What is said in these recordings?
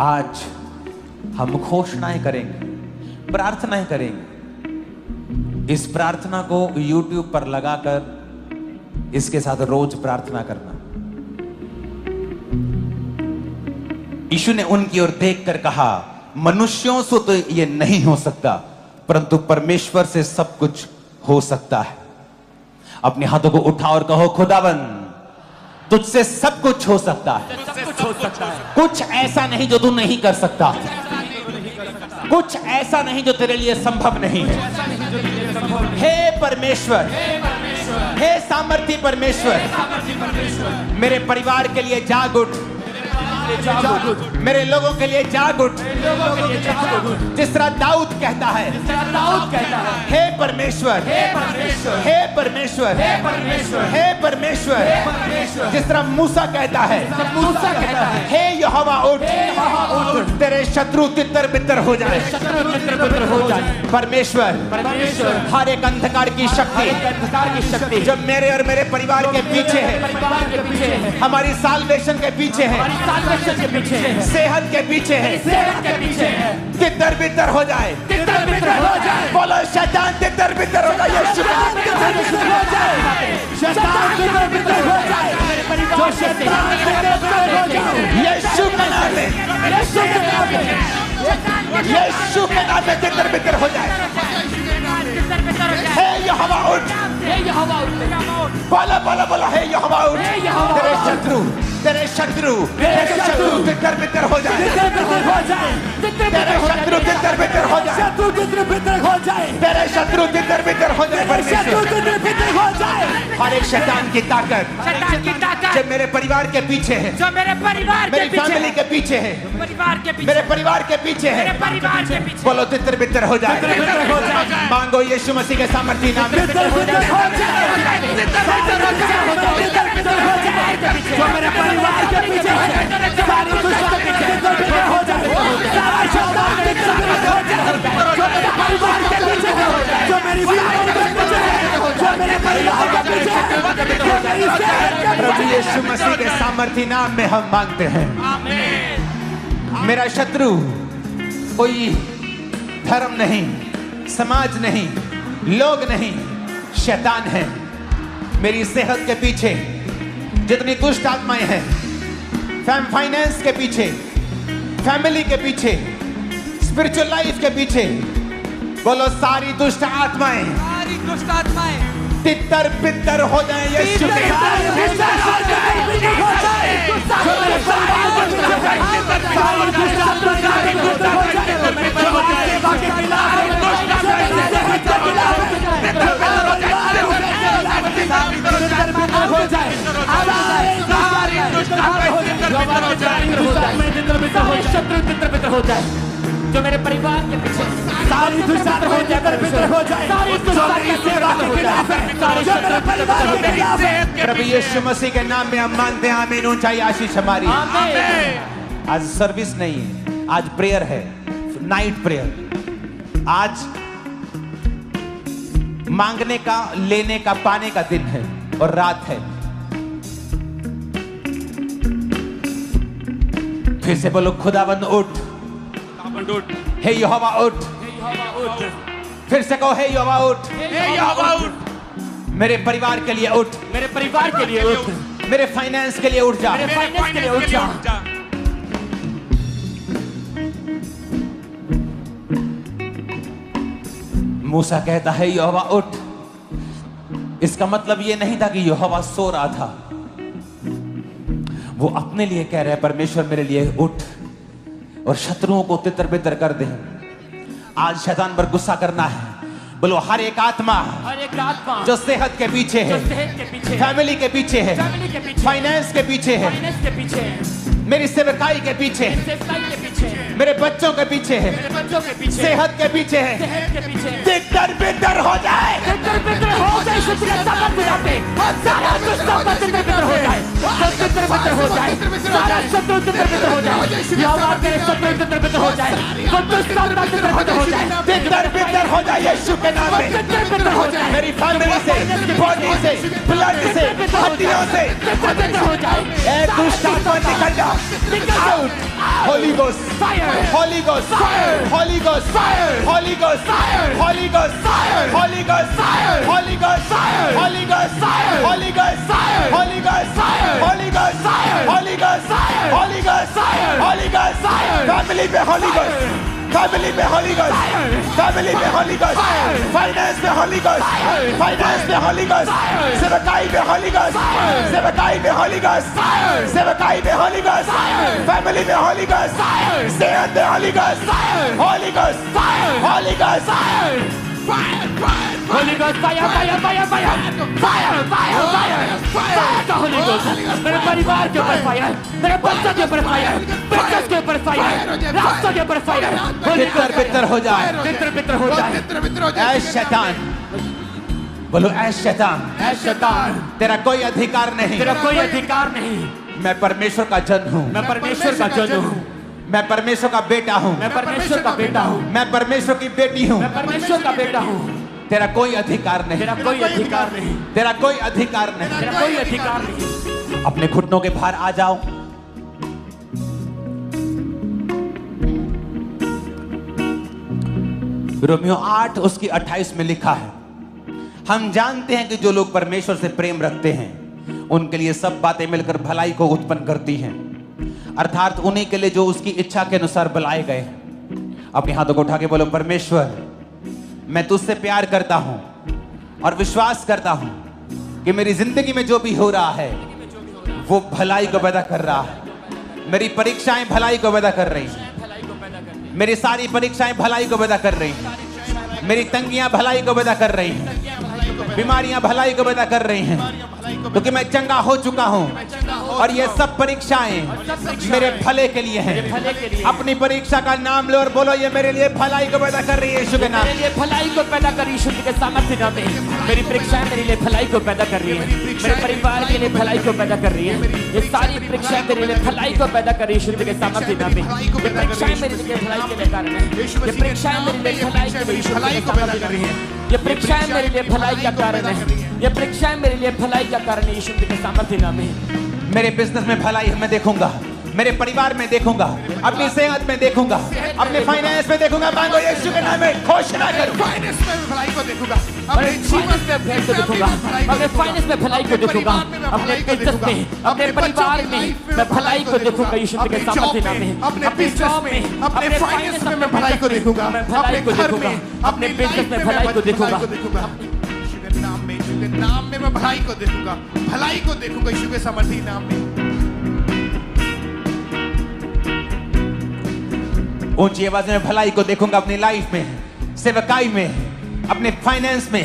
आज हम घोषणाएं करेंगे, प्रार्थनाएं करेंगे। इस प्रार्थना को YouTube पर लगाकर इसके साथ रोज प्रार्थना करना। यीशु ने उनकी ओर देखकर कहा, मनुष्यों से तो ये नहीं हो सकता, परंतु परमेश्वर से सब कुछ हो सकता है। अपने हाथों को उठा और कहो, खुदावन तुझसे सब कुछ हो सकता है। कुछ ऐसा नहीं जो तू नहीं कर सकता, कुछ ऐसा नहीं जो तेरे लिए संभव नहीं है। हे परमेश्वर, हे सामर्थी परमेश्वर, मेरे परिवार के लिए जाग उठ, मेरे लोगों के लिए जाग उठ। जिस तरह दाऊद कहता है, हे परमेश्वर, हे परमेश्वर, हे परमेश्वर। जिस तरह मूसा कहता है, हे यहोवा उठ, तेरे शत्रु तितर बितर हो जाए। परमेश्वर, हर एक अंधकार की शक्ति जो मेरे और मेरे परिवार के पीछे है, हमारी साल्वेशन के पीछे है, सेहत के पीछे है, तितर बितर हो जाए। बोलो शैतान तितर बितर हो जाए, यीशु के नाम में, यीशु के नाम में तितर बितर हो जाए। हे यहोवा उठ, बोलो बोलो बोलो, हे यहोवा उठ। तेरे शत्रु तितर बितर हो जाए, तेरे शत्रु तितर बितर हो जाए, तेरे शत्रु तितर बितर हो जाए। हर एक शैतान की ताकत जो मेरे परिवार के पीछे है, मेरी फैमिली के पीछे है, मेरे परिवार के पीछे है, बोलो तितर बितर हो जाए। मांगो यीशु मसीह के सामर्थी नाम में। जो मेरे परिवार के पीछे है, सारी दुष्टता हो जाए, सारा शैतान हो जाए। जो मेरे परिवार के पीछे है, जो मेरी फैमिली के पीछे है, जो मेरे परिवार के पीछे है, प्रभु यीशु मसीह के सामर्थी नाम में हम मांगते हैं। मेरा शत्रु कोई धर्म नहीं, समाज नहीं, लोग नहीं, शैतान है। मेरी सेहत के पीछे जितनी दुष्ट आत्माएं हैं, फाइनेंस के पीछे, फैमिली के पीछे, स्पिरिचुअल लाइफ के पीछे, बोलो सारी दुष्ट आत्माएं तितर बितर हो जाए यीशु के हो जाए। जो मेरे परिवार के पीछे सारी दुष्टता हो जाए, सारी दुष्टता की सेवा हो जाए। प्रभु यीशु मसीह के नाम में हम मांगते हैं, आमीन। ऊंचाई आशीष हमारी। आज सर्विस नहीं है, आज प्रेयर है, नाइट प्रेयर। आज मांगने का, लेने का, पाने का दिन है और रात है। फिर से बोलो, खुदावंद उठ, हे यहोवा उठ। फिर से कहो, हे यहोवा उठ, मेरे परिवार के लिए उठ, मेरे परिवार के लिए उठ, मेरे फाइनेंस के लिए उठ जा, मेरे फाइनेंस के लिए उठ जा। मूसा कहता है, यहोवा उठ। इसका मतलब यह नहीं था कि यहोवा सो रहा था, वो अपने लिए कह रहे हैं, परमेश्वर मेरे लिए उठ और शत्रुओं को तितर बितर कर दे। आज शैतान पर गुस्सा करना है। बोलो, हर एक आत्मा जो सेहत के पीछे है, फैमिली के पीछे है, फाइनेंस के पीछे है, मेरी सेवकाई के पीछे है, मेरे बच्चों के पीछे है, सेहत के पीछे है, तितर बितर हो जाए। यीशु के नाम में मेरी फैमिली से, बॉडी से, ब्लड से, हड्डियों से दुष्ट आत्मा निकल जा। Out Holy Ghost, Fire! Holy Ghost, Fire! Holy Ghost, Fire! Holy Ghost, Fire! Holy Ghost, Fire! Holy Ghost, Fire! Holy Ghost, Fire! Holy Ghost, Fire! Holy Ghost, Fire! Holy Ghost, Fire! Holy Ghost, Fire! Holy Ghost, Fire! Holy Ghost, Fire! Holy Ghost, Fire! family पे Holy Ghost, family पे Holy Ghost, Fire! family पे Holy Ghost, Fire! finance पे Holy Ghost, Fire! finance पे Holy Ghost, Fire! सेवकाई पे Holy Ghost, Fire! सेवकाई पे Holy Ghost, Fire! सेवकाई पे Holy Ghost, Fire! family पे Holy Ghost, Fire! सेहत पे Holy Ghost, Fire! Holy Ghost, Fire! Holy Ghost, Fire! Holy Ghost, fire, fire, fire, fire, fire, fire, fire, fire का Holy Ghost, मेरे परिवार के ऊपर फायर, मेरे बच्चों के ऊपर फायर, बिजनेस के ऊपर फायर, रास्तों के ऊपर फायर, Holy Ghost बितर हो जाए, बितर हो जाए, ऐ शैतान, बोलो ऐ शैतान, ऐ शैतान, तेरा कोई अधिकार नहीं, तेरा कोई अधिकार नहीं, मैं परमेश्वर का जन हूँ, मैं परमेश्वर का जन हूँ, मैं परमेश्वर का बेटा हूँ, मैं परमेश्वर का बेटा हूँ, मैं परमेश्वर की बेटी हूँ, मैं परमेश्वर का बेटा हूँ, तेरा कोई अधिकार नहीं, तेरा कोई अधिकार नहीं, तेरा कोई अधिकार नहीं, तेरा कोई अधिकार नहीं। अपने घुटनों के बाहर आ जाओ। रोमियो 8 उसकी 28 में लिखा है, हम जानते हैं कि जो लोग परमेश्वर से प्रेम रखते हैं उनके लिए सब बातें मिलकर भलाई को उत्पन्न करती हैं, अर्थात उन्हीं के लिए जो उसकी इच्छा के अनुसार बुलाए गए। अपने हाथों को उठा के बोलो, परमेश्वर मैं तुझसे प्यार करता हूं और विश्वास करता हूं कि मेरी जिंदगी में जो भी हो रहा है वो भलाई को पैदा कर रहा है। मेरी परीक्षाएं भलाई को पैदा कर रही हैं, मेरी सारी परीक्षाएं भलाई को पैदा कर रही हैं, मेरी तंगियां भलाई को पैदा कर रही हैं, बीमारियां भलाई को पैदा कर रही हैं, क्योंकि मैं चंगा हो चुका हूं और ये सब परीक्षाएं मेरे भले के लिए हैं। अपनी परीक्षा का नाम लो और बोलो, ये मेरे लिए भलाई को पैदा कर रही है यीशु के नाम। मेरे लिए भलाई को पैदा कर रही है यीशु के सामर्थ्य नाम में। मेरी परीक्षाएं मेरे लिए भलाई को पैदा कर रही है, मेरे परिवार के लिए भलाई को पैदा कर रही है। ये सारी परीक्षाएं मेरे लिए भलाई को पैदा कर रही है यीशु के सामर्थ्य नाम में। ये परीक्षाएं मेरे लिए भलाई के लिए कारण है, ये परीक्षाएं मेरे लिए भलाई के लिए भलाई को पैदा कर रही है। ये परीक्षाएं मेरे लिए भलाई का कारण है, ये परीक्षाएं मेरे लिए भलाई का कारण है यीशु के सामर्थ्य नाम में। मेरे बिजनेस में भलाई मैं देखूंगा, मेरे परिवार में देखूंगा, अपनी सेहत में देखूंगा, अपने फाइनेंस में देखूंगा। मांगो यीशु के नाम में, घोषणा करो। फाइनेंस में भलाई को देखूंगा, अपने जीवन में भलाई को देखूंगा, अपने फाइनेंस में भलाई को देखूंगा, अपने बिजनेस में, अपने परिवार में मैं भलाई को देखूंगा यीशु के सामर्थ्य नाम में। अपने बिजनेस में, अपने फाइनेंस में मैं भलाई को देखूंगा, मैं भलाई को देखूंगा, अपने बिजनेस में भलाई को देखूंगा, यीशु के नाम में, यीशु के नाम में मैं भलाई को देखूंगा, भलाई को देखूंगा यीशु के सामर्थ्य नाम में। ऊंची आवाज में भलाई को देखूंगा अपनी लाइफ में, सेवकाई में, अपने फाइनेंस में,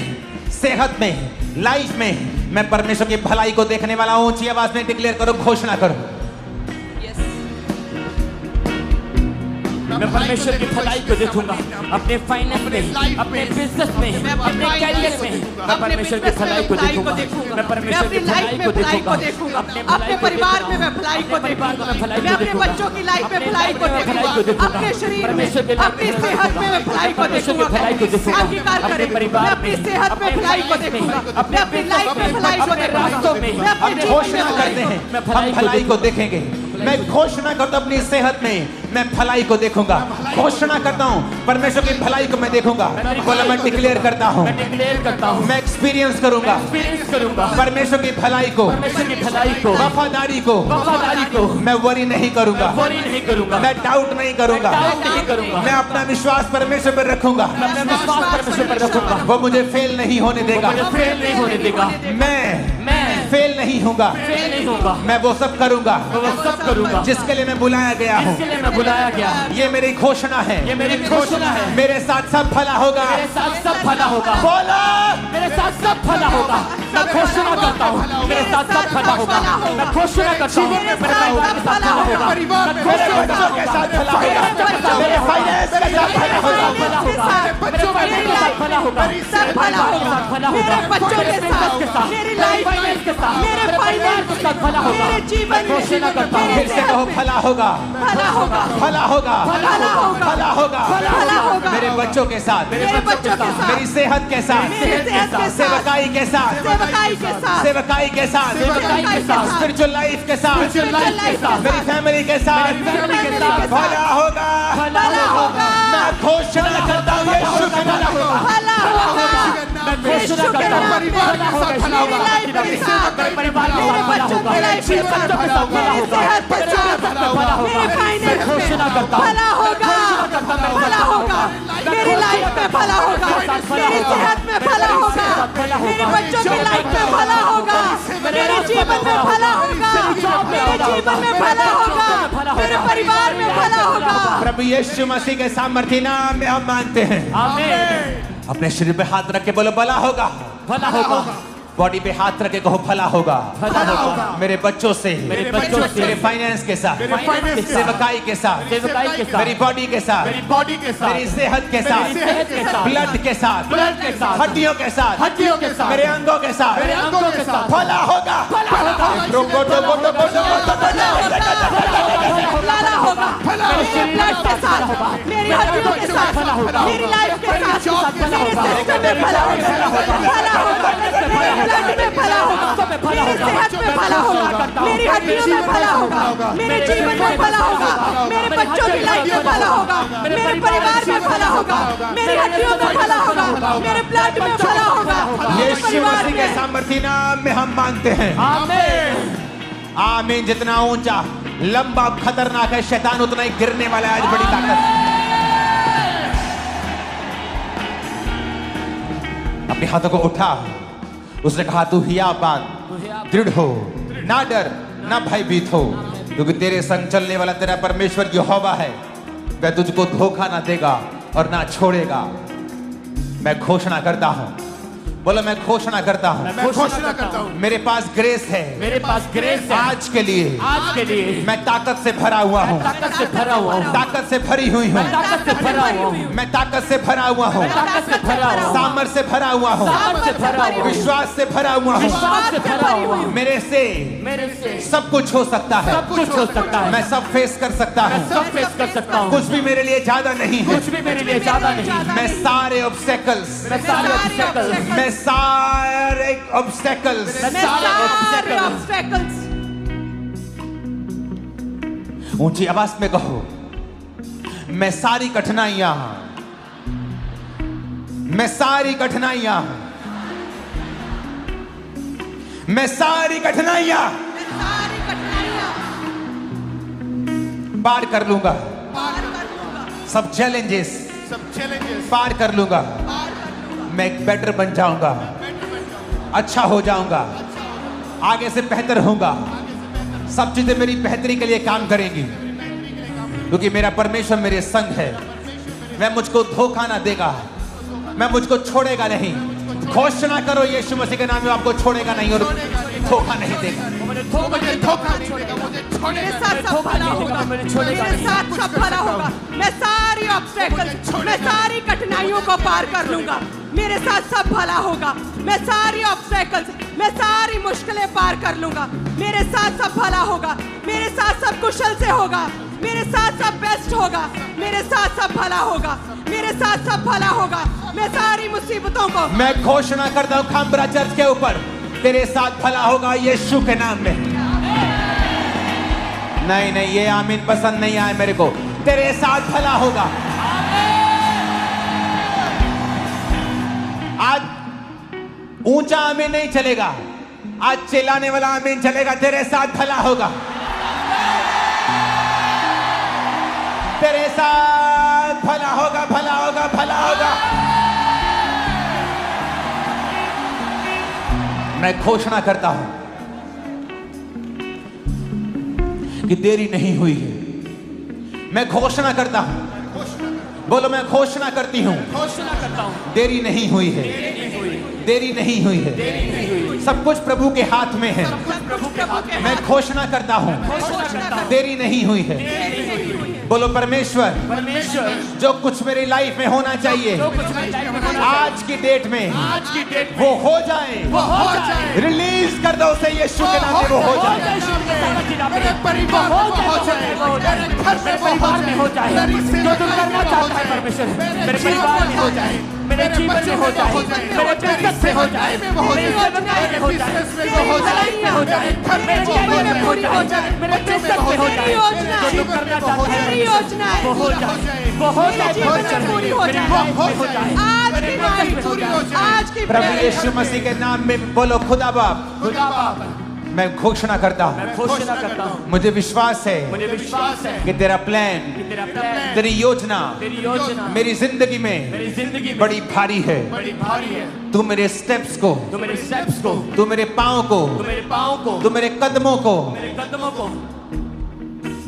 सेहत में, लाइफ में मैं परमेश्वर की भलाई को देखने वाला हूं। ऊंची आवाज में डिक्लेयर करो, घोषणा करो। मैं परमेश्वर की भलाई को देखूंगा, अपने फाइनेंस में, अपने बिजनेस में, अपने कैरियर में मैं परमेश्वर की भलाई को देखूंगा, मैं परमेश्वर की भलाई को देखूंगा, अपने परिवार में मैं भलाई को देखूंगा, मैं अपने बच्चों की लाइफ में भलाई को देखूंगा, अपने शरीर में, अपनी सेहत में मैं भलाई को देखूंगा, अंगीकार करें, मैं अपनी सेहत में भलाई को देखूंगा, मैं अपनी लाइफ में भलाई को देखूंगा, हम घोषणा करते हैं हम भलाई को देखेंगे। मैं घोषणा करता हूं अपनी सेहत में मैं भलाई को देखूंगा, घोषणा करता हूं परमेश्वर की भलाई को मैं देखूंगा। बोला, मैं डिक्लेयर करता हूं, मैं एक्सपीरियंस करूंगा परमेश्वर की भलाई को, वफादारी को मैं वरी नहीं करूंगा, मैं डाउट नहीं करूंगा, मैं अपना विश्वास परमेश्वर पर रखूंगा, वो मुझे फेल नहीं होने देगा, मैं फेल नहीं होगा, मैं वो सब करूंगा जिसके लिए मैं बुलाया गया हूँ। ये मेरी घोषणा है, मेरे साथ सब भला होगा, बोला मेरे साथ सब भला होगा। मैं घोषणा करता हूँ मेरे साथ सब भला होगा, मैं घोषणा करता हूँ मेरे परिवार के साथ भला होगा, मेरे बच्चों के साथ भला होगा, मेरे फाइनेंस के साथ भला होगा, बच्चों में मेरी लाइफ भला होगा, सब भला होगा, मेरे बच्चों के साथ, मेरी लाइफ के साथ, मेरे फाइनेंस के साथ भला होगा, मेरे जीवन में, फिर से कहो भला होगा, भला होगा, भला होगा, भला होगा, भला होगा, भला होगा, मेरे बच्चों के साथ, मेरे बच्चों के साथ, मेरी सेहत के साथ, मेरी सेहत के साथ, सेवकाई के साथ, सेवकाई के साथ, सेवकाई के साथ, सेवकाई के साथ, स्पिरिचुअल लाइफ के साथ, स्पिरिचुअल लाइफ के साथ, मेरी फैमिली के साथ भला होगा, भला होगा, मैं घोषणा करता हूँ यीशु के नाम में भला होगा, मैं घोषणा करता हूँ परिवार के साथ भला होगा, मेरे साथ, मेरे परिवार के मेरे साथ भला बच्चों होगा, के लाइफ के साथ बच्चों के साथ भला मेरी होगा, सेहत के साथ भला होगा, मेरे फाइनेंस में घोषणा करता हूँ, भला होगा, भला होगा, मेरी लाइफ में भला होगा, मेरी सेहत में भला होगा, मेरे बच्चों की लाइफ में भला होगा, मेरे जीवन में भला होगा, मेरे जीवन में भला होगा, मेरे परिवार में भला होगा। प्रभु यीशु मसीह के सामर्थ्य नाम में हम मानते हैं। आमीन। अपने शरीर पे हाथ रख के बोलो भला होगा, भला होगा, बॉडी पे हाथ रख के कहो भला होगा, भला होगा, मेरे बच्चों से, मेरे बच्चों से, मेरे फाइनेंस के साथ, मेरे फाइनेंस के साथ, सेवकाई के साथ, सेवकाई के साथ, मेरी बॉडी के साथ, मेरी बॉडी के साथ, मेरी सेहत के साथ, मेरी सेहत के साथ, ब्लड के साथ, ब्लड के साथ, हड्डियों के साथ, हड्डियों के साथ, मेरे अंगों के साथ मेरे अंगों के साथ भला होगा, भला होगा, भला होगा, मेरे ब्लड के साथ, मेरी हड्डियों के साथ, मेरी लाइफ के साथ, मेरे सिस्टम में भला होगा, भला होगा, मेरे ब्लड में भला होगा, मेरी सेहत में भला होगा, मेरी हड्डियों में भला होगा, मेरे जीवन में भला होगा, मेरे बच्चों की लाइफ में भला होगा, मेरे परिवार में भला होगा, मेरी हड्डियों में भला होगा, मेरे ब्लड में भला होगा, मेरे यीशु परिवार मसीह के में। सामर्थ्य नाम में हम मानते हैं। आमीन। आमीन। जितना ऊंचा, लंबा, खतरनाक है शैतान, उतना ही गिरने वाला है। आज बड़ी ताकत। अपने हाथों को उठा, उसने कहा तू हिया बात, दृढ़ हो, ना डर, ना भयभीत हो, क्योंकि तेरे संग चलने वाला तेरा परमेश्वर यहोवा है। वह तुझको धोखा ना देगा और ना छोड़ेगा। मैं घोषणा करता हूं, बोलो मैं घोषणा करता हूं, मैं घोषणा करता हूँ, मेरे पास ग्रेस है, मेरे पास ग्रेस है आज के लिए। आज के लिए। मैं ताकत से भरा हुआ हूँ, ताकत से भरा हुआ हूँ, ताकत से भरी हुई हूँ, ताकत से भरा हुआ हूँ, मैं ताकत से भरा हुआ हूँ, ताकत से भरा हुआ हूँ, सामर्थ से भरा हुआ हूँ, सामर्थ से भरा हुआ हूँ, विश्वास से भरा हुआ हूँ। विश्वास से भरा हुआ हूँ। मेरे से मेरे से सब कुछ हो सकता है, सब कुछ हो सकता है। मैं सब फेस कर सकता मैं हूँ। सब फेस कर सकता हूँ। कुछ भी मेरे लिए ज्यादा नहीं है। कुछ भी मेरे लिए ज्यादा नहीं। मैं सारे ऑब्स्टेकल्स, मैं सारे obstacles, मैं सारे ऑब्स्टेकल्स, मैं सारे obstacles, ऊंची आवाज में कहो, मैं सारी कठिनाइयां, मैं सारी कठिनाइयां, मैं सारी कठिनाइयां सारी कठिनाइयां पार कर लूंगा। पार कर लूंगा, सब चैलेंजेस सब चैलेंजेस पार कर लूंगा। पार कर लूंगा, मैं एक बेटर बन जाऊंगा, अच्छा हो जाऊंगा, आगे से बेहतर होऊंगा। सब चीजें मेरी बेहतरी के लिए काम करेंगी, क्योंकि मेरा परमेश्वर मेरे संग है। वह मुझको धोखा ना देगा, मैं मुझको छोड़ेगा नहीं। घोषणा करो यीशु मसीह के नाम में, आपको छोड़ेगा नहीं और धोखा नहीं देगा। मुझे धोखा नहीं देगा, मुझे मेरे छोड़ेगा साथ सब भला होगा, मेरे साथ सब भला होगा। मैं सारी ऑब्स्टेकल्स, मैं सारी कठिनाइयों को पार कर लूंगा। मेरे साथ सब भला होगा। मैं सारी ऑब्स्टेकल्स, मैं सारी मुश्किलें पार कर लूंगा। मेरे साथ सब भला होगा, मेरे साथ सब कुशल से होगा, मेरे साथ सब बेस्ट होगा, मेरे साथ सब भला होगा, मेरे साथ सब भला होगा। मैं सारी मुसीबतों को, मैं घोषणा करता हूं खामबरा चर्च के ऊपर, तेरे साथ भला होगा यीशु के नाम में। नहीं नहीं, ये आमीन पसंद नहीं आए मेरे को। तेरे साथ भला होगा। आज ऊंचा आमीन नहीं चलेगा, आज चिल्लाने वाला आमीन चलेगा। तेरे साथ भला होगा, तेरे साथ भला होगा, भला होगा, भला होगा। मैं घोषणा करता हूं कि देरी नहीं हुई है। मैं घोषणा करता हूं, बोलो मैं घोषणा करती हूं, घोषणा करता हूँ, देरी नहीं हुई है, देरी नहीं हुई है। सब कुछ प्रभु के हाथ में है। प्रभु के हाथ में। मैं घोषणा करता हूं, घोषणा करता हूँ, देरी नहीं हुई है। बोलो परमेश्वर, परमेश्वर जो कुछ मेरी लाइफ में होना चाहिए जो कुछ मेरी लाइफ में होना आज की डेट में आज की डेट वो हो जाए, वो हो जाए। रिलीज कर दो उसे यीशु के नाम में वो हो जाए। मेरे परिवार में वो हो जाए, मेरे घर में वो हो जाए, मेरी सेवा जो तुम करना चाहता है परमेश्वर मेरे परिवार में हो जाए, मेरे जीवन में हो जाए, मेरे बिजनेस में हो जाए, मेरे सेवकाई में हो जाए, मेरी भलाई में हो जाए, मेरे जीवन में पूरी हो जाए, मेरे बिजनेस में हो जाए, जो तुम करना चाहता है मेरी योजना है वो हो जाए, वो हो जाए परमेश्वर पूरी हो मेरी जाए, लाइफ में हो जाए, आज की नाइट पूरी हो जाए। आज की प्रभु यीशु मसीह के नाम में बोलो खुदा बाप, खुदा बाप मैं घोषणा करता हूँ, मैं घोषणा करता हूँ, मुझे विश्वास है मुझे विश्वास है कि तेरा प्लान, कि तेरा प्लान, तेरी योजना तेरी योजना मेरी जिंदगी में मेरी जिंदगी में बड़ी भारी है। बड़ी भारी है। तू मेरे स्टेप्स को, तू मेरे स्टेप्स को, तू मेरे पाँव को, तू मेरे पाँव को, तू मेरे कदमों को मेरे कदमों को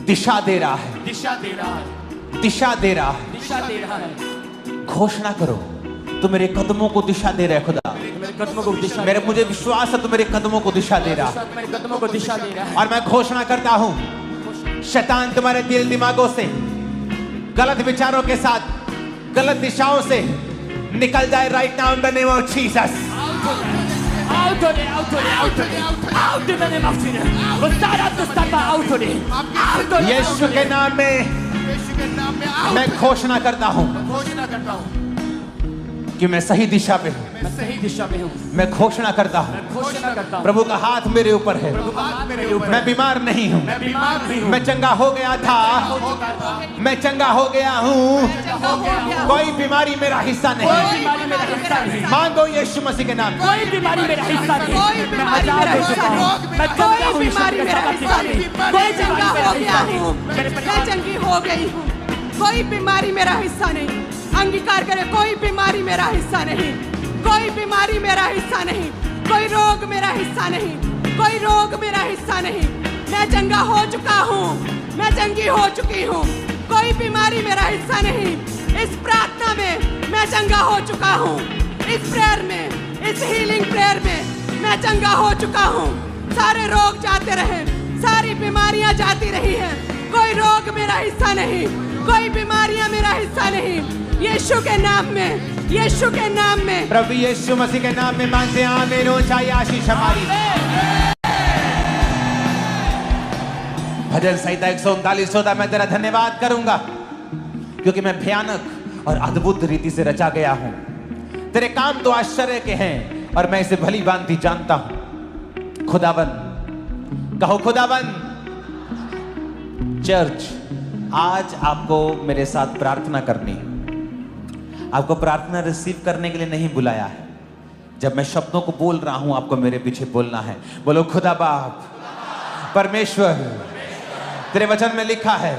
दिशा दे रहा है, दिशा दे रहा है, दिशा दे रहा है। दिशा दे रहा है। घोषणा करो, तू मेरे कदमों को दिशा दे रहा है खुदा। मेरे कदमों को दिशा मेरे मुझे विश्वास है तू मेरे कदमों को दिशा दे रहा है। मेरे कदमों को दिशा दे रहा है। और मैं घोषणा करता हूँ शैतान तुम्हारे दिल दिमागों से, गलत विचारों के साथ, गलत दिशाओं से निकल जाए right now in the name of Jesus. Out of it, out of it, out of it, out in the name of Jesus. वो सारा दुष्टता out of it, out of it, यीशु के नाम में यीशु के नाम में मैं घोषणा करता हूँ घोषणा करता हूँ कि मैं सही दिशा पे हूँ। मैं सही दिशा में हूँ। मैं घोषणा करता हूँ मैं घोषणा करता हूँ प्रभु का हाथ मेरे ऊपर है। हाथ मेरे ऊपर मैं बीमार नहीं हूँ, मैं बीमार नहीं हूँ। मैं चंगा हो गया था, मैं चंगा हो गया हूँ। कोई बीमारी मेरा हिस्सा कोई नहीं। बीमारी मेरा हिस्सा नहीं। मांगो यीशु मसीह के नाम। कोई बीमारी मेरा हिस्सा नहीं। कोई मैं बीमारी आजाद मेरा हो चुका हिस्सा हूँ। नहीं। मैं चंगा कोई हूँ ईश्वर बीमारी के मेरा साथ हिस्सा नहीं। नहीं। कोई मैं चंगा बीमारी मेरा हो गया हिस्सा नहीं। हूँ, मेरे मैं परिवार चंगी हो गई हूँ। कोई बीमारी मेरा हिस्सा नहीं। अंगीकार करे, कोई बीमारी मेरा हिस्सा नहीं, कोई बीमारी मेरा हिस्सा नहीं, कोई रोग मेरा हिस्सा नहीं, कोई रोग मेरा हिस्सा नहीं। मैं चंगा हो चुका हूँ, मैं चंगी हो चुकी हूँ। कोई बीमारी मेरा हिस्सा नहीं। इस प्रार्थना में मैं चंगा हो चुका हूँ। इस प्रेयर में, इस हीलिंग प्रेयर में मैं चंगा हो चुका हूँ। सारे रोग जाते रहे, सारी बीमारियां जाती रही हैं। कोई रोग मेरा हिस्सा नहीं, कोई बीमारियां मेरा हिस्सा नहीं। यीशु के नाम में, यीशु के नाम में, प्रभु यीशु मसीह के नाम में मांगते हैं आमीन। ऊंचाई आशीष हमारी। भजन संहिता 139 मैं तेरा धन्यवाद करूंगा क्योंकि मैं भयानक और अद्भुत रीति से रचा गया हूं। तेरे काम तो आश्चर्य के हैं और मैं इसे भली भांति जानता हूं। खुदावन, कहो खुदावन। चर्च, आज आपको मेरे साथ प्रार्थना करनी है। आपको प्रार्थना रिसीव करने के लिए नहीं बुलाया है। जब मैं शब्दों को बोल रहा हूं आपको मेरे पीछे बोलना है। बोलो खुदा बाप, परमेश्वर, तेरे वचन में लिखा है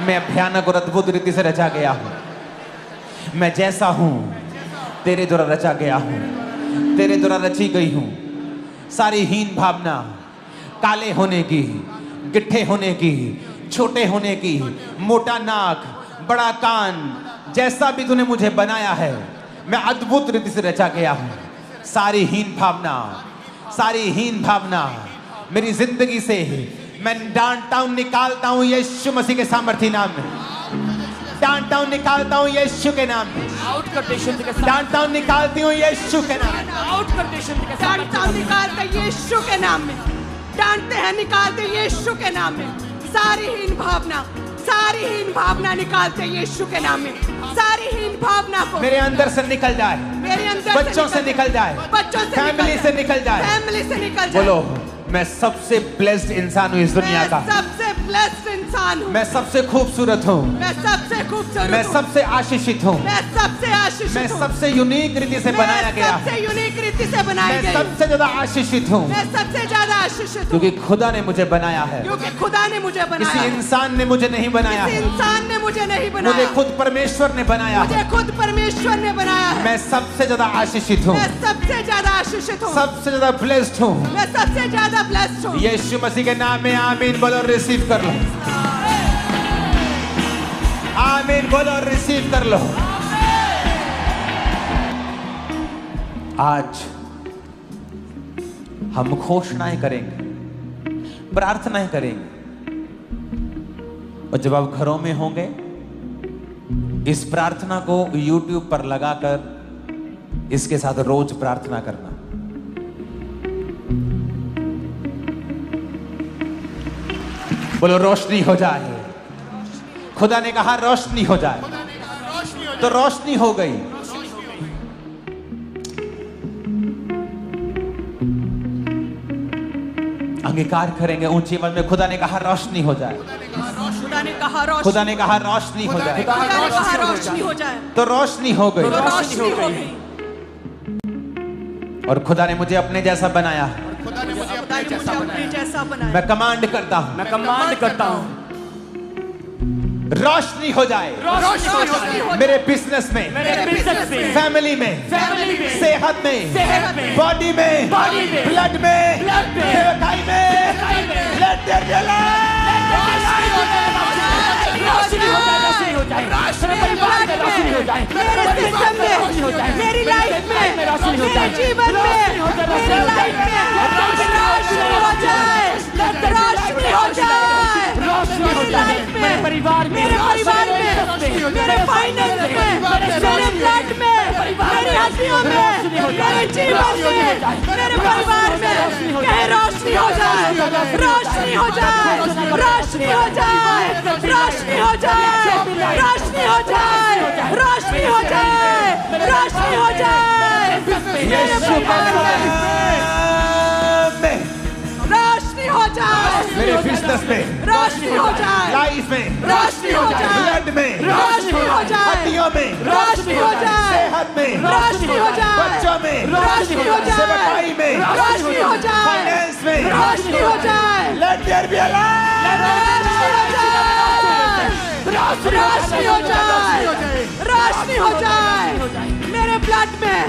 मैं भयानक और अद्भुत रीति से रचा गया हूं। मैं जैसा हूं तेरे द्वारा रचा गया हूं, तेरे द्वारा रची गई हूं। सारी हीन भावना, काले होने की, गिट्ठे होने की, छोटे होने की, मोटा नाक, बड़ा कान, जैसा भी तूने मुझे बनाया है मैं अद्भुत रीति से रचा गया हूं। सारी हीन भावना, सारी हीन भावना मेरी जिंदगी से मैं डांटता हूं, निकालता हूं यीशु मसीह के सामर्थी नाम में। डांटता हूं, निकालता हूं यीशु के नाम में। आउट कर दे यीशु के साथ। डांटता हूं, निकालती हूं यीशु के नाम में। आउट कर दे यीशु के साथ। डांटते हैं, निकालते यीशु के नाम में। डांटते हैं, निकालते यीशु के नाम में। सारी हीन भावना, सारी हीन भावना निकालते यीशु के नाम में। सारी हीन भावना को मेरे अंदर से निकल जाए, मेरे अंदर बच्चों से निकल जाए, बच्चों से फैमिली से निकल जाए। फैमिली से निकल जाए। बोलो मैं सबसे ब्लेस्ड इंसान हूं इस दुनिया का। मैं सबसे ब्लेस्ड इंसान हूँ। मैं सबसे खूबसूरत हूं। मैं सबसे खूबसूरत मैं हूँ। सबसे आशीषित हूं। मैं सबसे आशीषित मैं हूँ। सबसे यूनिक रीति से बनाया गया हूं। सबसे यूनिक रीति से बनाई मैं गई। सबसे ज्यादा आशीषित हूं मैं सबसे ज्यादा आशीषित हूँ क्योंकि खुदा ने मुझे बनाया है। क्योंकि खुदा ने मुझे बनाया। किसी इंसान ने मुझे नहीं बनाया किसी है, इंसान ने मुझे नहीं बनाया। मुझे खुद परमेश्वर ने बनाया है। मुझे खुद परमेश्वर ने बनाया है। मैं सबसे ज्यादा आशीषित हूँ, मैं सबसे ज्यादा आशीषित हूँ। सबसे ज्यादा ब्लेस्ड हूँ। मैं सबसे ज्यादा ब्लेस्ड हूँ। यीशु मसीह के नाम में आमीन बोलो, रिसीव कर लो। आमीन बोलो, रिसीव कर लो। आज हम घोषणाएं करेंगे, प्रार्थनाएं करेंगे। और जब आप घरों में होंगे, इस प्रार्थना को YouTube पर लगाकर इसके साथ रोज प्रार्थना करना। बोलो रोशनी हो जाए। खुदा ने कहा रोशनी हो जाए, तो रोशनी हो गई। अंगीकार करेंगे ऊंची आवाज में, खुदा ने कहा रोशनी हो जाए। खुदा ने कहा रोशनी, खुदा ने कहा रोशनी हो जाए, खुदा ने कहा रोशनी हो जाए, तो रोशनी हो गई। तो रोशनी हो गई। और खुदा ने मुझे अपने जैसा बनाया। खुदा ने मुझे खुदा ने मुझे अपने जैसा बनाया। मैं कमांड करता हूं, मैं कमांड करता हूं, रोशनी हो जाए रोशनी हो मेरे बिजनेस में, मेरे बिजनेस में, फैमिली में, फैमिली में, सेहत में, सेहत में, बॉडी में, बॉडी में, ब्लड में, ब्लड में, सेवकाई में, लेट देयर बी रोशनी हो जाए, रोशनी हो जाए, मेरे परिवार में रोशनी हो जाए, मेरे सिस्टम में, मेरी लाइफ में, मेरे जीवन में, मेरी लाइफ में रोशनी हो जाए, रोशनी हो जाए, रोशनी हो जाए, मेरे परिवार में, मेरे परिवार में, मेरे फाइनेंस में, मेरे ब्लड में, मेरी हड्डियों में, मेरे जीवन में, मेरे परिवार में कहीं रोशनी हो जाए, रोशनी हो जाए, रोशनी हो जाए, रोशनी हो जाए, रोशनी हो जाए, रोशनी हो जाए, रोशनी हो जाए, मेरे परिवार में रोशनी हो जाए, मेरे बिजनेस में, रोशनी हो जाए, लाइफ में, रोशनी हो जाए, ब्लड में, रोशनी हो जाए, हड्डियों में, रोशनी हो जाए, सेहत में, रोशनी हो जाए, बच्चों में, रोशनी हो जाए, सेवकाई में, रोशनी हो जाए, फाइनेंस में, रोशनी हो जाए, लेट देयर बी रोशनी हो जाए, रोशनी हो जाए, मेरे ब्लड में,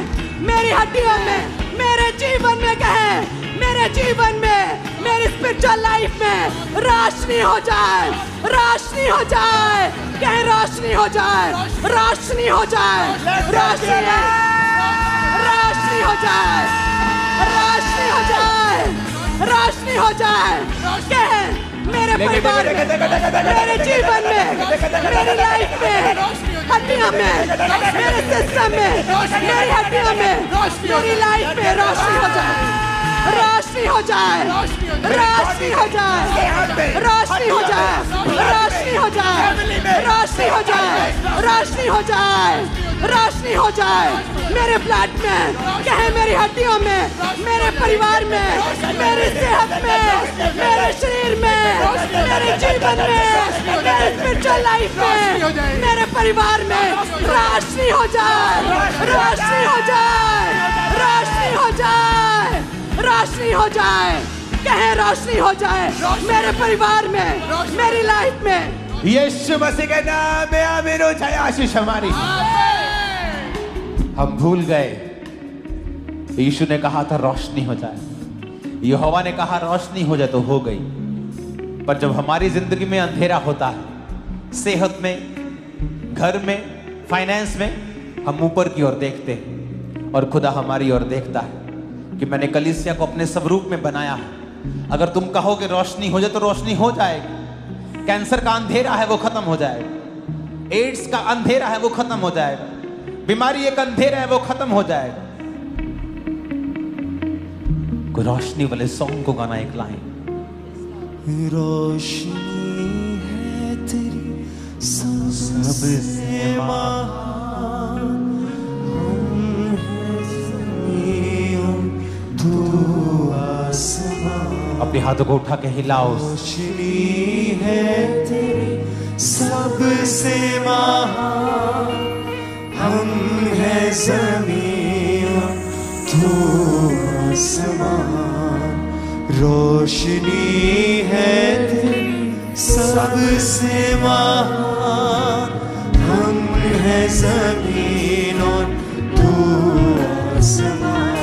मेरी हड्डियों में, मेरे जीवन में कहे, मेरे जीवन में, मेरी स्पिरिचुअल लाइफ में रोशनी हो जाए, रोशनी हो जाए, कहे रोशनी हो जाए, रोशनी हो जाए, रोशनी रोशनी हो जाए, रोशनी हो जाए, रोशनी हो जाए, कहे मेरे परिवार में, मेरे जीवन में, मेरी लाइफ में, हड्डियों में, मेरे सिस्टम में, मेरी हड्डियों में, मेरी लाइफ में रोशनी हो जाए, रोशनी हो जाए, रोशनी हो जाए, रोशनी हो जाए, रोशनी हो जाए, रोशनी हो जाए, रोशनी हो जाए, रोशनी हो जाए, मेरे ब्लड में, कहे मेरी हड्डियों में, मेरे परिवार में, मेरी सेहत में, मेरे शरीर में, मेरे जीवन में, मेरे स्पिरिचुअल लाइफ में, मेरे परिवार में रोशनी हो जाए, रोशनी हो जाए, रोशनी हो जाए, रोशनी हो जाए, कहे रोशनी हो जाए, मेरे परिवार में, मेरी लाइफ में, यीशु मसीह के नाम में आमीन हो जाए। आशीष हमारी। हम भूल गए यीशु ने कहा था रोशनी हो जाए, यहोवा ने कहा रोशनी हो जाए, तो हो गई। पर जब हमारी जिंदगी में अंधेरा होता है, सेहत में, घर में, फाइनेंस में, हम ऊपर की ओर देखते हैं और खुदा हमारी ओर देखता है कि मैंने कलीसिया को अपने स्वरूप में बनाया है। अगर तुम कहोगे रोशनी हो जाए, तो रोशनी हो जाएगी। कैंसर का अंधेरा है वो खत्म हो जाएगा, एड्स का अंधेरा है वो खत्म हो जाएगा, बीमारी एक अंधेरा है वो खत्म हो जाएगा। कोई रोशनी वाले सॉन्ग को गाना एक लाइन। रोशनी है तेरी सबसे महान, हम हैं ज़मीन, तू आसमान। अपने हाथों को उठा के हिलाओ। रोशनी है तेरी सबसे महान, हम हैं ज़मीन, तू आसमान। रोशनी है तेरी सबसे महान, हम हैं ज़मीन और तू आसमान।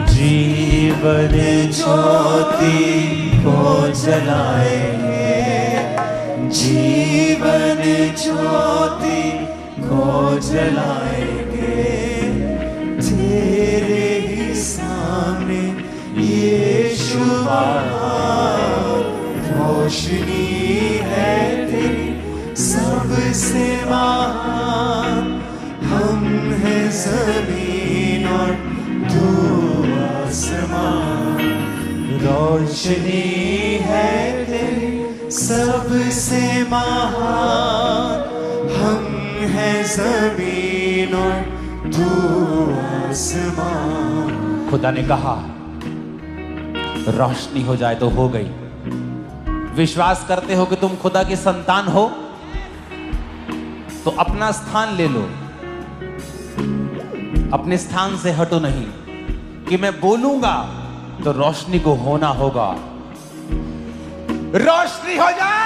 जीवन ज्योति को जलाएंगे, जीवन ज्योति को जलाएंगे, तेरे ही सामने यीशु रोशनी है। सबसे महान हम हैं जमीन और तू आसमान। रोशनी है तेरी सबसे महान हम हैं जमीन और तू आसमान। खुदा ने कहा रोशनी हो जाए तो हो गई। विश्वास करते हो कि तुम खुदा की संतान हो तो अपना स्थान ले लो, अपने स्थान से हटो नहीं कि मैं बोलूंगा तो रोशनी को होना होगा। रोशनी हो जाए।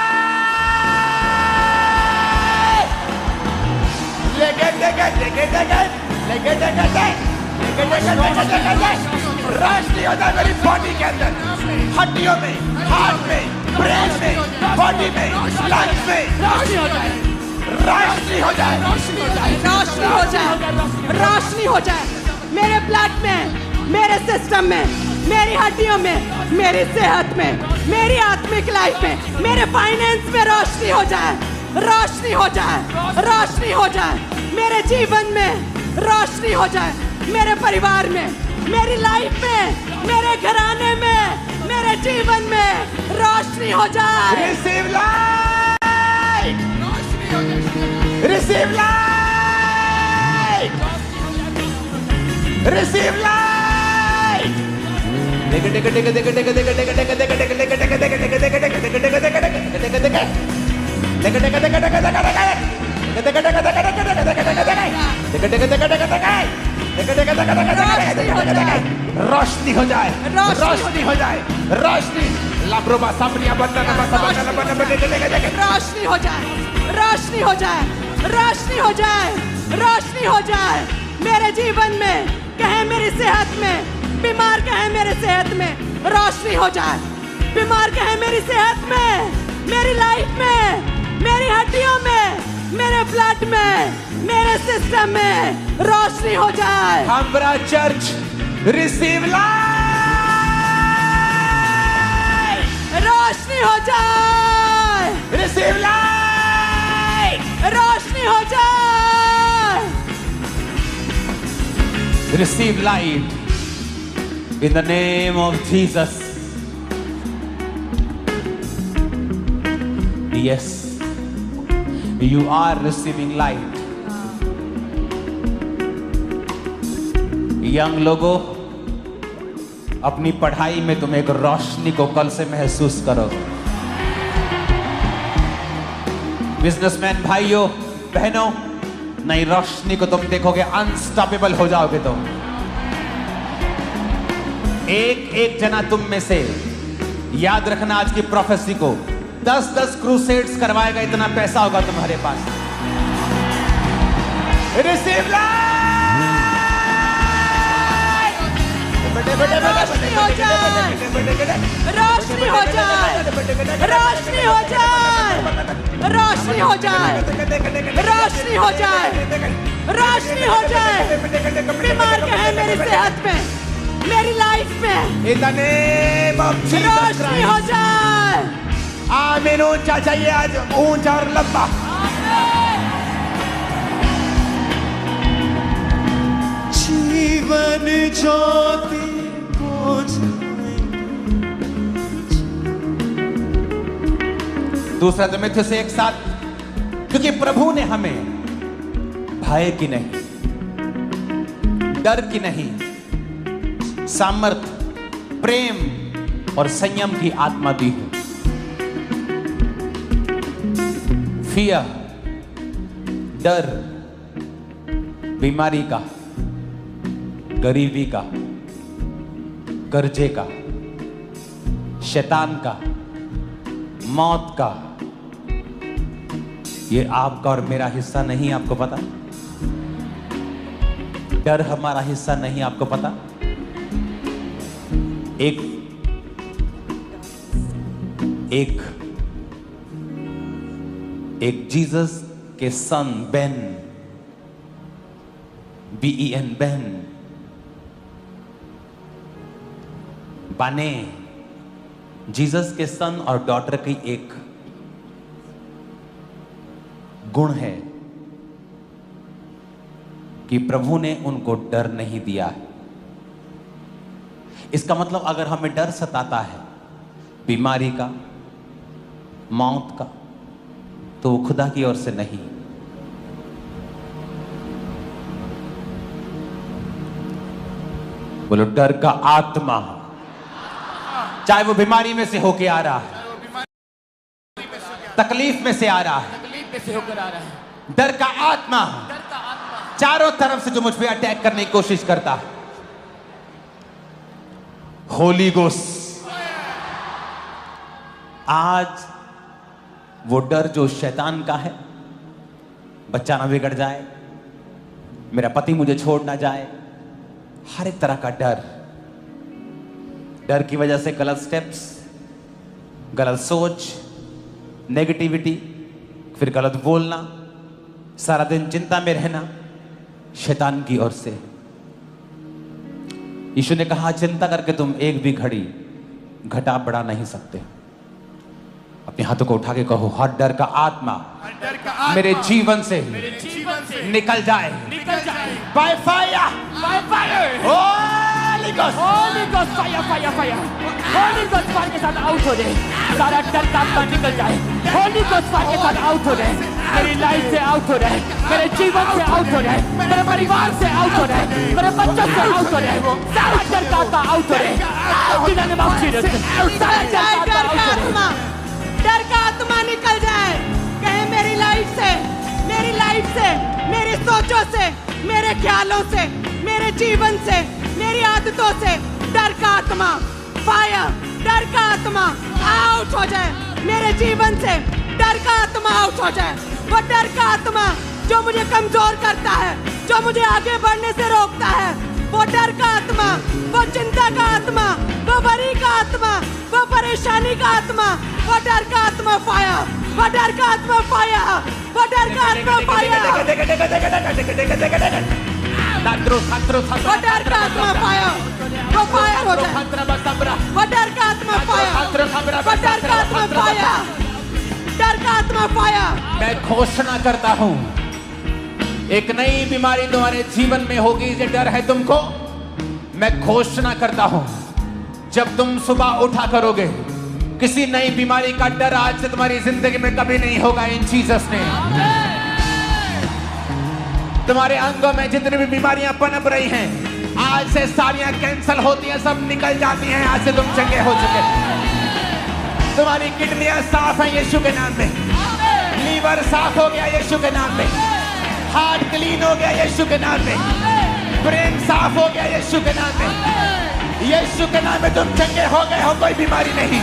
रोशनी हो जाए मेरी बॉडी के अंदर, हड्डियों में, हार्ट में, ब्रेन में, बॉडी में, लंग्स में। रोशनी हो जाए, रोशनी हो जाए, रोशनी हो जाए, रोशनी हो जाए, रोशनी हो जाए मेरे ब्लड में, मेरे सिस्टम में, मेरी हड्डियों में, मेरी सेहत में, मेरी आत्मिक लाइफ में, मेरे फाइनेंस में रोशनी हो जाए, रोशनी हो जाए, रोशनी हो जाए मेरे जीवन में, रोशनी हो जाए मेरे परिवार में, मेरी लाइफ में, मेरे घराने में, मेरे जीवन में रोशनी हो जाए। Receive light, receive light, receive light. रोशनी हो जाए, रोशनी हो जाए, रोशनी। लाब्रोबा सामरिया बनना रोशनी हो जाए, रोशनी हो जाए, रोशनी हो जाए, रोशनी हो जाए मेरे जीवन में, कहे मेरी सेहत में, बीमार कहे मेरे सेहत में रोशनी हो जाए, बीमार कहे मेरी सेहत में, मेरी लाइफ में, मेरी हड्डियों में, मेरे ब्लड में, मेरे सिस्टम में रोशनी हो जाए। हमारा चर्च रिसीव लाइट, रोशनी हो जाए, रिसीव लाइट, रोशनी हो जाए। Receive light in the name of Jesus. Yes, you are receiving light. Young लोगों, अपनी पढ़ाई में तुम एक रोशनी को कल से महसूस करो। बिजनेसमैन भाइयों बहनों, नई रोशनी को तुम देखोगे, अनस्टॉपेबल हो जाओगे तुम। एक एक जना तुम में से, याद रखना आज की प्रोफेसी को, 10-10 क्रूसेड्स करवाएगा, इतना पैसा होगा तुम्हारे पास। रिसीव लाइट, रोशनी हो जाए, रोशनी हो जाए, रोशनी हो जाए, रोशनी हो जाए, रोशनी हो जाए, रोशनी हो जाए। बीमार कहे मेरी सेहत में, मेरी लाइफ में In the name of Jesus रोशनी हो Christ. जाए। आमीन। ऊंचा चाहिए आज, ऊंचा और लंबा। जीवन ज्योति को दूसरा तिमुथियुस से एक साथ, क्योंकि प्रभु ने हमें भय की नहीं, डर की नहीं, सामर्थ, प्रेम और संयम की आत्मा दी है। फियर, डर, बीमारी का, गरीबी का, कर्जे का, शैतान का, मौत का, ये आपका और मेरा हिस्सा नहीं। आपको पता? डर हमारा हिस्सा नहीं, आपको पता? एक जीसस के सन बेन, BEN, बेन, बाने, जीसस के सन और डॉटर की एक गुण है कि प्रभु ने उनको डर नहीं दिया है। इसका मतलब अगर हमें डर सताता है बीमारी का, मौत का, तो वो खुदा की ओर से नहीं। बोलो डर का आत्मा, चाहे वो बीमारी में से होके आ रहा है, तकलीफ में से आ रहा है, तकलीफ में से होकर आ रहा है, डर का आत्मा डर का आत्मा चारों तरफ से जो मुझ पे अटैक करने की कोशिश करता है। होली गोस्ट, आज वो डर जो शैतान का है, बच्चा ना बिगड़ जाए, मेरा पति मुझे छोड़ ना जाए, हर एक तरह का डर, डर की वजह से गलत स्टेप्स, गलत सोच, नेगेटिविटी, फिर गलत बोलना, सारा दिन चिंता में रहना, शैतान की ओर से। यीशु ने कहा चिंता करके तुम एक भी घड़ी घटा बढ़ा नहीं सकते। अपने हाथों को उठा के कहो हर डर का आत्मा डर का आत्मा मेरे जीवन से जीवन से निकल जाए निकल जाए by fire. by fire Holi ghost, Holy Ghost fire fire fire Holy Ghost fire के साथ आउट हो जाए, सारा डर का आत्मा निकल जाए। Holy Ghost fire के साथ आउट हो जाए, मेरी लाइफ से आउट हो जाए, मेरे जीवन से आउट हो जाए, मेरे परिवार से आउट हो जाए, मेरे बच्चों से आउट हो जाए, सारा डर का आत्मा आउट हो जाए। In the name of Jesus, सारा डर का आत्मा out हो जाए। डर का आत्मा निकल जाए। कहे मेरी लाइफ से, मेरी लाइफ से, मेरी सोचों से, मेरे ख्यालों से, मेरे जीवन से, मेरी आदतों से डर का आत्मा फायर, डर का आत्मा आउट हो जाए। मेरे जीवन से डर का आत्मा आउट हो जाए। वो डर का आत्मा जो मुझे कमजोर करता है, जो मुझे आगे बढ़ने से रोकता है, वो डर का आत्मा, वो चिंता का आत्मा, वो वरी का आत्मा, वो परेशानी का आत्मा, वो डर का आत्मा फायर, वो डर का आत्मा फायर, वो डर का आत्मा फायर, वो डर का आत्मा फायर, वो फायर हो जाए। वो डर का आत्मा फायर, वो डर का आत्मा फायर, डर का आत्मा फायर। मैं घोषणा करता हूं एक नई बीमारी तुम्हारे जीवन में होगी। ये डर है तुमको, मैं घोषणा करता हूं जब तुम सुबह उठा करोगे, किसी नई बीमारी का डर आज से तुम्हारी जिंदगी में कभी नहीं होगा। इन जीसस ने तुम्हारे अंगों में जितनी भी बीमारियां पनप रही हैं, आज से सारियां कैंसल होती हैं, सब निकल जाती हैं। आज से तुम चंगे हो चुके। तुम्हारी किडनियां साफ हैं यीशु के नाम में, लीवर साफ हो गया यीशु के नाम में, हार्ट क्लीन हो गया यीशु के नाम में, ब्रेन साफ हो गया यीशु के नाम में। यीशु के नाम में तुम चंगे हो गए हो, कोई बीमारी नहीं।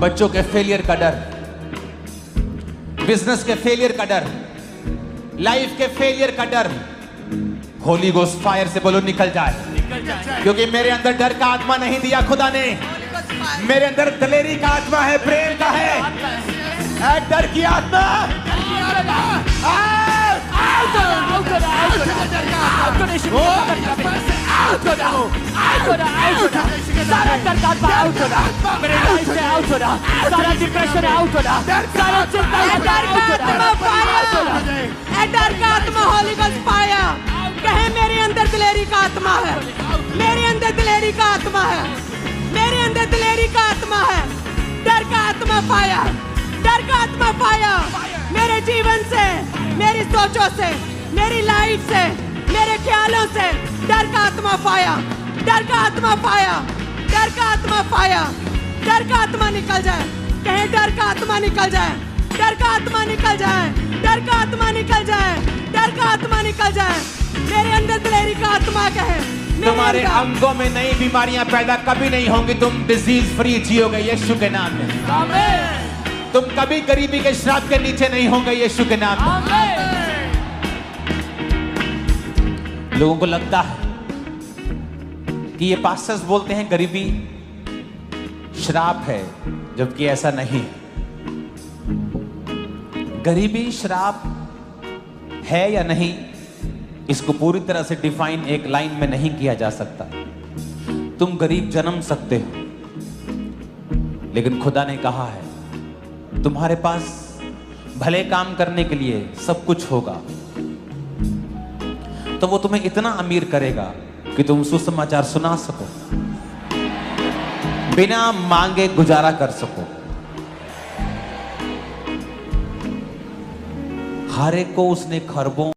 बच्चों के फेलियर का डर, बिजनेस के फेलियर का डर, लाइफ के फेलियर का डर, होली गोस्ट फायर से बोलो निकल जाए। क्योंकि मेरे अंदर डर का आत्मा नहीं दिया खुदा ने, मेरे अंदर दलेरी का आत्मा है, प्रेम का है। डर की आत्मा सारा डर का आत्मा आउट हो रहा, मेरे लाइफ से आउट हो रहा, सारा डिप्रेशन आउट हो रहा, सारा चिंता डर का आत्मा फायर, डर का आत्मा होली गोस्ट फायर। कहे मेरे अंदर दिलेरी का आत्मा है, मेरे अंदर दिलेरी का आत्मा है, मेरे अंदर दिलेरी का आत्मा है। डर का आत्मा फायर, डर का आत्मा फायर। मेरे जीवन से, मेरी सोचों से, मेरी लाइफ से, मेरे ख्यालों से डर का आत्मा फायर, डर का आत्मा फायर, डर का आत्मा फायर। डर का आत्मा निकल जाए। कहे डर का आत्मा निकल जाए, डर का आत्मा निकल जाए, डर का आत्मा निकल जाए, डर का आत्मा निकल जाए। मेरे अंदर दिलेरी का आत्मा कहे तुम्हारे अंगों में नई बीमारियां पैदा कभी नहीं होंगी। तुम डिजीज फ्री जियोगे यीशु के नाम में। तुम कभी गरीबी के श्राप के नीचे नहीं होंगे यीशु के नाम में। लोगों को लगता है कि ये पास्टर्स बोलते हैं गरीबी श्राप है, जबकि ऐसा नहीं है। गरीबी श्राप है या नहीं, इसको पूरी तरह से डिफाइन एक लाइन में नहीं किया जा सकता। तुम गरीब जन्म सकते हो, लेकिन खुदा ने कहा है तुम्हारे पास भले काम करने के लिए सब कुछ होगा, तो वो तुम्हें इतना अमीर करेगा कि तुम सुसमाचार सुना सको, बिना मांगे गुजारा कर सको। हर एक को उसने खरबों